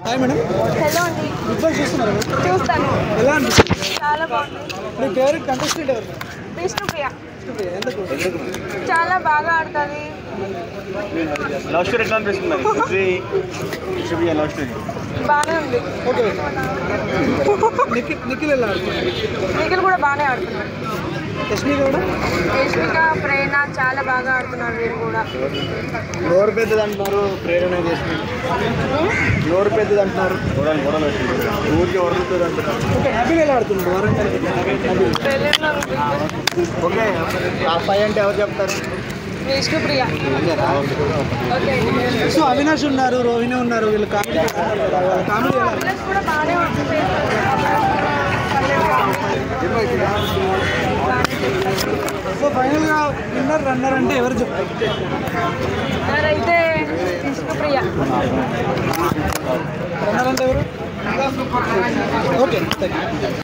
Hi madam. Hello అండి. Big boss చూస్తున్నారా? చూస్తాను. ఎలా అనిపిస్తుంది? చాలా బాగుంది. మీ ఫేవరెట్ కంటెస్టెంట్ ఎవరు? విష్ణుప్రియ ఎందుకు? చాలా బాగా ఆడుతుంది. లవ్ స్టోరీ ఎట్లా అనిపిస్తుంది? విష్ణుప్రియ లవ్ స్టోరీ బాగానే ఉంది. ఓకే. నిఖిల్ ఎలా ఆడుతున్నారు? నిఖిల్ కూడా బాగానే ఆడుతున్నాడు. యష్మి కూడా యష్మిక ప్రేరణ చాలా బాగా ఆడుతున్నారు. వీరు కూడా నోరు పెద్దది అంటున్నారు, ప్రేరణ చేస్తుంది. నోరు పెద్దది అంటున్నారు, గొడవలు ఊరికి వదులుతుంది అంటున్నారు. ఓకే. హ్యాపీగా ఎలా ఆడుతున్నాడు? వారంటీ ప్రేరణ ఓకే, ఆ పై అంటే ఎవరు చెప్తారు? విష్ణుప్రియ. ఓకే. సో అవినాష్ ఉన్నారు, రోహిణి ఉన్నారు, వీళ్ళు కామెడీ కామెడీ ఎలా? అవినాష్ కూడా బాగానే ఉంటుంది. సో ఫైనల్గా విన్నర్ రన్నర్ అంటే ఎవరు చెప్తారు? అయితే విష్ణుప్రియ. రన్నర్ అంటే ఎవరు? ఓకే. Thank you.